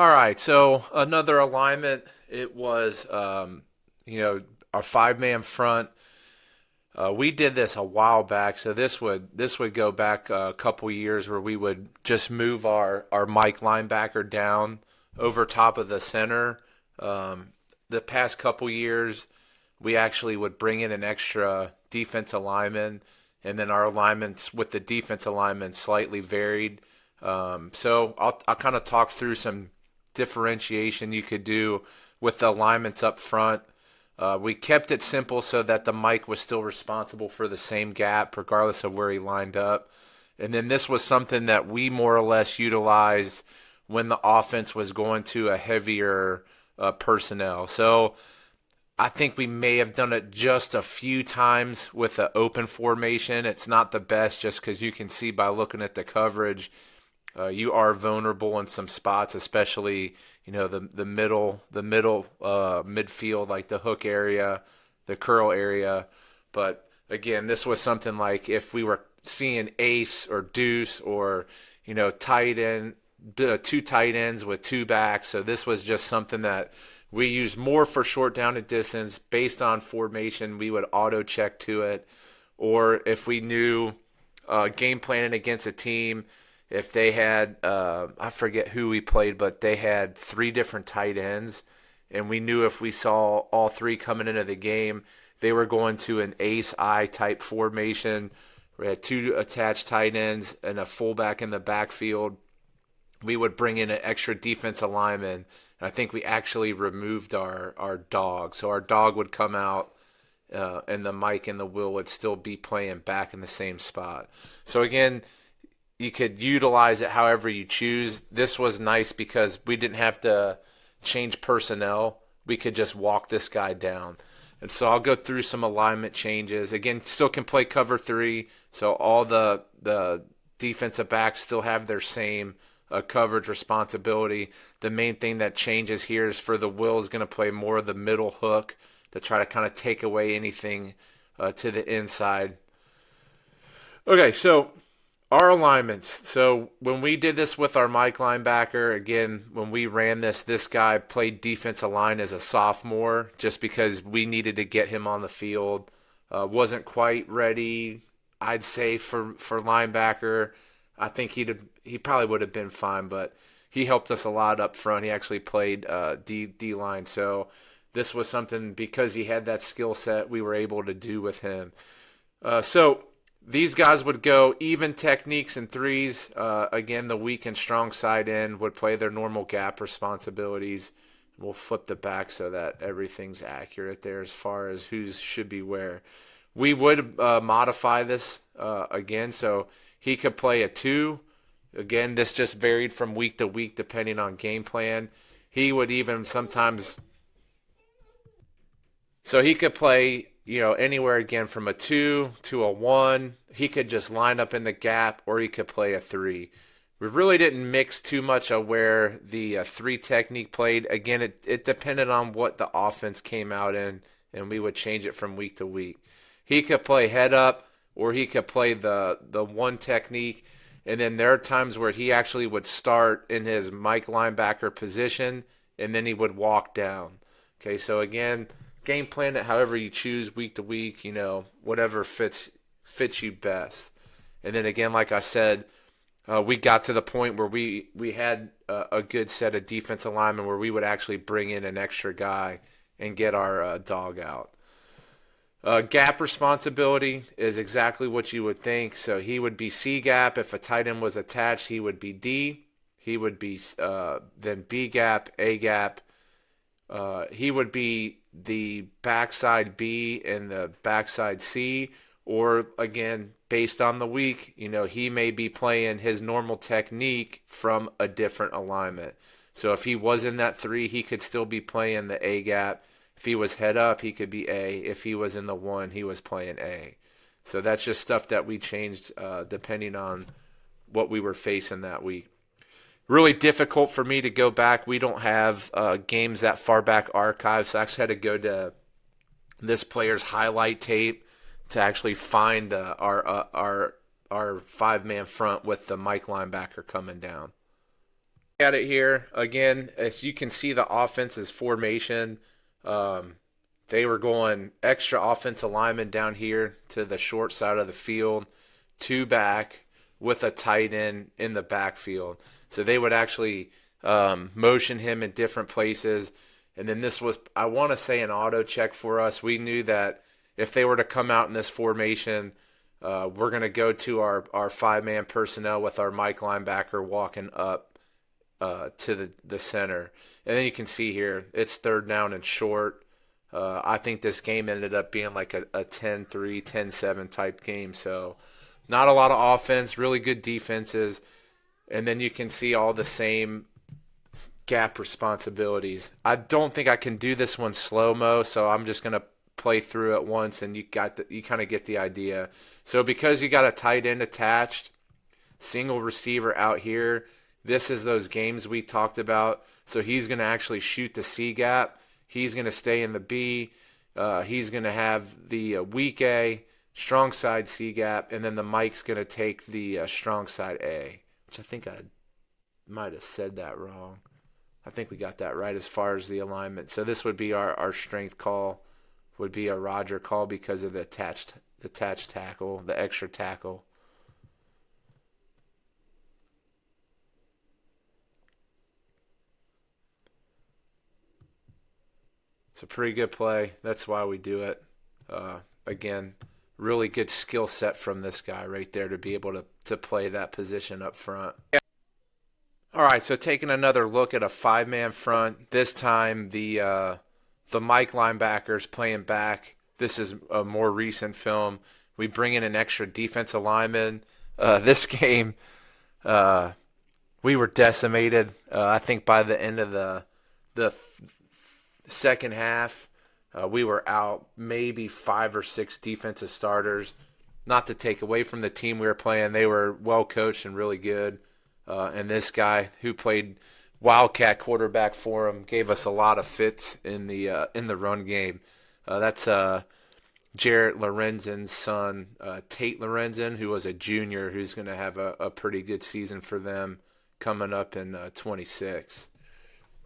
All right, so another alignment. It was, our five-man front. We did this a while back, so this would go back a couple years where we would just move our Mike linebacker down over top of the center. Um, the past couple years, we actually would bring in an extra defensive lineman, and then our alignments with the defense alignment slightly varied. So I'll kind of talk through some differentiation you could do with the alignments up front. We kept it simple so that the Mike was still responsible for the same gap, regardless of where he lined up. And then this was something that we more or less utilized when the offense was going to a heavier personnel. So I think we may have done it just a few times with the open formation. It's not the best just because you can see by looking at the coverage, you are vulnerable in some spots, especially the middle midfield, like the hook area, the curl area. But again, this was something like if we were seeing ace or deuce or tight end, two tight ends with two backs. So this was just something that we used more for short down and distance based on formation. We would auto check to it, or if we knew game planning against a team, if they had I forget who we played, but they had three different tight ends, and we knew if we saw all three coming into the game, they were going to an ace I type formation. We had two attached tight ends and a fullback in the backfield. We would bring in an extra defensive lineman. And I think we actually removed our dog. So our dog would come out, and the Mike and the Will would still be playing back in the same spot. So again, you could utilize it however you choose. This was nice because we didn't have to change personnel. We could just walk this guy down. And so I'll go through some alignment changes. Again, still can play cover three. So all the defensive backs still have their same coverage responsibility. The main thing that changes here is for the Will is going to play more of the middle hook to try to kind of take away anything to the inside. Okay, so our alignments. So when we did this with our Mike linebacker, again, when we ran this guy played defensive line as a sophomore just because we needed to get him on the field. Wasn't quite ready, I'd say, for linebacker. I think he probably would have been fine, but he helped us a lot up front. He actually played D line, so this was something because he had that skill set we were able to do with him. So these guys would go even techniques and threes. Again, the weak and strong side end would play their normal gap responsibilities. We'll flip the back so that everything's accurate there as far as who should be where. We would modify this again, so he could play a two. Again, this just varied from week to week depending on game plan. He would even sometimes, so he could play, anywhere again from a two to a one. He could just line up in the gap, or he could play a three. We really didn't mix too much of where the three technique played. Again, it depended on what the offense came out in, and we would change it from week to week. He could play head up, or he could play the one technique. And then there are times where he actually would start in his Mike linebacker position, and then he would walk down. Okay, so again, game plan it however you choose week to week, whatever fits you best. And then again, like I said, we got to the point where we had a good set of defensive linemen where we would actually bring in an extra guy and get our dog out. Gap responsibility is exactly what you would think. So he would be C gap. If a tight end was attached, he would be D. He would be then B gap, A gap. He would be the backside B and the backside C. Or again, based on the week, he may be playing his normal technique from a different alignment. So if he was in that three, he could still be playing the A gap. If he was head up, he could be A. If he was in the one, he was playing A. So that's just stuff that we changed depending on what we were facing that week. Really difficult for me to go back. We don't have games that far back archived, so I actually had to go to this player's highlight tape to actually find our five-man front with the Mike linebacker coming down. At it here again, as you can see, the offense's formation. Um, they were going extra offensive lineman down here to the short side of the field, two back with a tight end in the backfield. So they would actually motion him in different places. And then this was, I want to say, an auto check for us. We knew that if they were to come out in this formation, we're going to go to our five-man personnel with our Mike linebacker walking up to the center. And then you can see here, it's third down and short. I think this game ended up being like a 10-3, 10-7 type game. So not a lot of offense, really good defenses. And then you can see all the same gap responsibilities. I don't think I can do this one slow-mo, so I'm just going to play through it once, and you kind of get the idea. So because you got a tight end attached, single receiver out here, this is those games we talked about. So he's going to actually shoot the C gap. He's going to stay in the B. He's going to have the weak A, strong side C gap, and then the Mike's going to take the strong side A, which I think I might have said that wrong. I think we got that right as far as the alignment. So this would be our strength call, would be a Roger call because of the attached tackle, the extra tackle. It's a pretty good play. That's why we do it. Again, really good skill set from this guy right there to be able to play that position up front. All right, so taking another look at a five-man front. This time the Mike linebackers playing back. This is a more recent film. We bring in an extra defensive lineman. This game, we were decimated. I think by the end of the second half, we were out maybe 5 or 6 defensive starters. Not to take away from the team we were playing. They were well coached and really good. And this guy who played Wildcat quarterback for him gave us a lot of fits in the run game. That's Jarrett Lorenzen's son, Tate Lorenzen, who was a junior, who's going to have a pretty good season for them coming up in 26.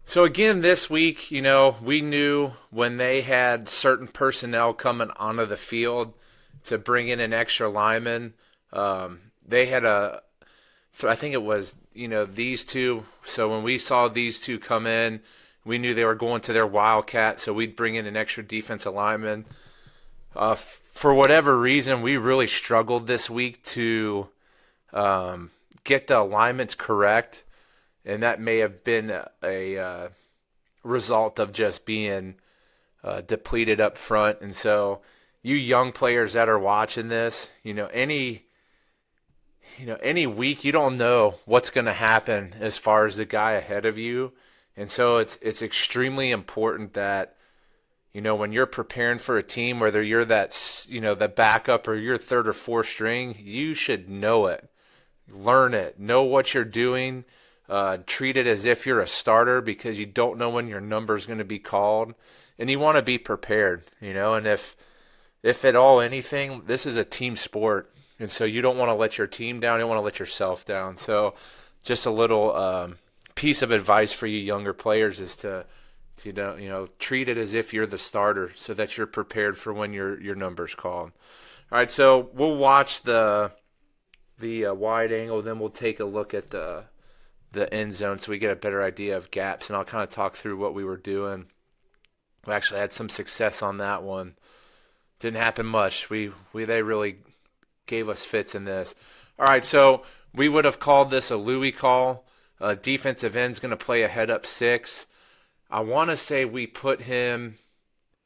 So again, this week, we knew when they had certain personnel coming onto the field to bring in an extra lineman. They had I think it was, these two. So when we saw these two come in, we knew they were going to their Wildcat, so we'd bring in an extra defensive lineman. For whatever reason, we really struggled this week to get the alignments correct, and that may have been a result of just being depleted up front. And so you young players that are watching this, any week you don't know what's going to happen as far as the guy ahead of you. And so it's extremely important that, when you're preparing for a team, whether you're that, the backup or you're third or fourth string, you should know it, learn it, know what you're doing, treat it as if you're a starter because you don't know when your number is going to be called, and you want to be prepared, and if at all anything, this is a team sport. And so you don't want to let your team down. You don't want to let yourself down. So just a little piece of advice for you younger players is to treat it as if you're the starter so that you're prepared for when your number's called. All right, so we'll watch the wide angle, then we'll take a look at the end zone so we get a better idea of gaps, and I'll kind of talk through what we were doing. We actually had some success on that one. Didn't happen much. They really gave us fits in this. All right, so we would have called this a Louis call. Defensive end's going to play a head-up 6. I want to say we put him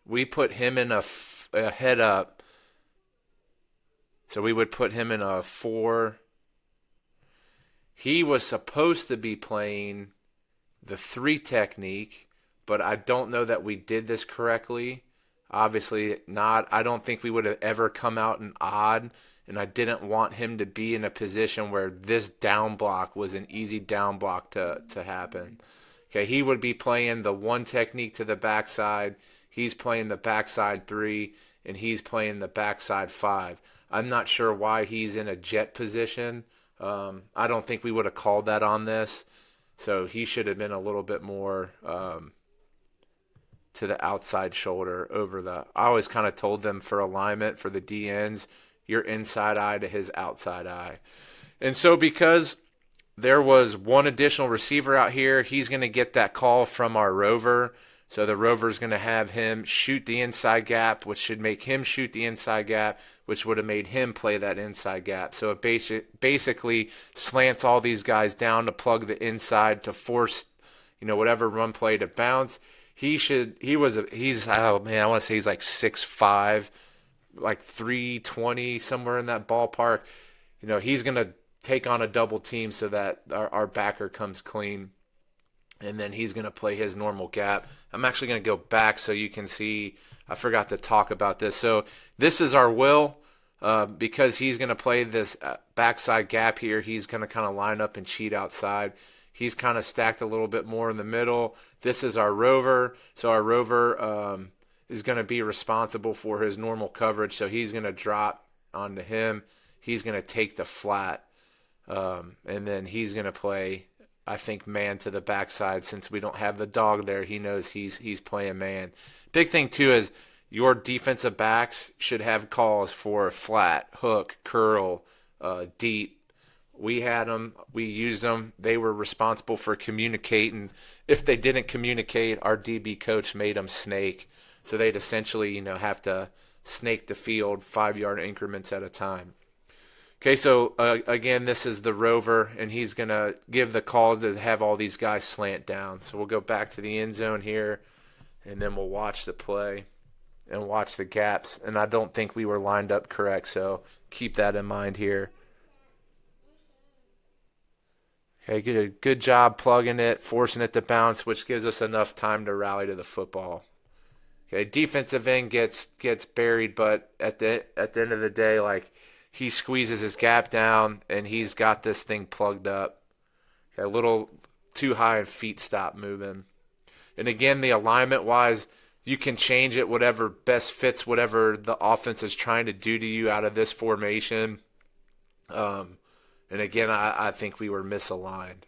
in a head-up. So we would put him in a 4. He was supposed to be playing the 3 technique, but I don't know that we did this correctly. Obviously not. I don't think we would have ever come out in odd. And I didn't want him to be in a position where this down block was an easy down block to happen. Okay, he would be playing the 1 technique to the backside. He's playing the backside 3, and he's playing the backside 5. I'm not sure why he's in a jet position. I don't think we would have called that on this. So he should have been a little bit more to the outside shoulder over the. I always kind of told them for alignment for the DNs, your inside eye to his outside eye. And so because there was one additional receiver out here, he's going to get that call from our rover. So the rover's going to have him shoot the inside gap, which should make him shoot the inside gap, which would have made him play that inside gap. So it basically slants all these guys down to plug the inside to force, whatever run play to bounce. He's oh man, I want to say he's like 6'5", like 320, somewhere in that ballpark. He's going to take on a double team so that our backer comes clean, and then he's going to play his normal gap. I'm actually going to go back so you can see. I forgot to talk about this. So this is our will, because he's going to play this backside gap here. He's going to kind of line up and cheat outside. He's kind of stacked a little bit more in the middle. This is our rover. So our rover is going to be responsible for his normal coverage. So he's going to drop onto him. He's going to take the flat. And then he's going to play, I think, man to the backside. Since we don't have the dog there, he knows he's playing man. Big thing, too, is your defensive backs should have calls for flat, hook, curl, deep. We had them. We used them. They were responsible for communicating. If they didn't communicate, our DB coach made them snake. So they'd essentially, have to snake the field 5-yard increments at a time. Okay, so again, this is the rover, and he's going to give the call to have all these guys slant down. So we'll go back to the end zone here, and then we'll watch the play and watch the gaps. And I don't think we were lined up correct, so keep that in mind here. Okay, good job plugging it, forcing it to bounce, which gives us enough time to rally to the football. Okay, defensive end gets buried, but at the end of the day, like, he squeezes his gap down, and he's got this thing plugged up. Okay, a little too high and feet stop moving. And again, the alignment-wise, you can change it whatever best fits whatever the offense is trying to do to you out of this formation. And again, I think we were misaligned.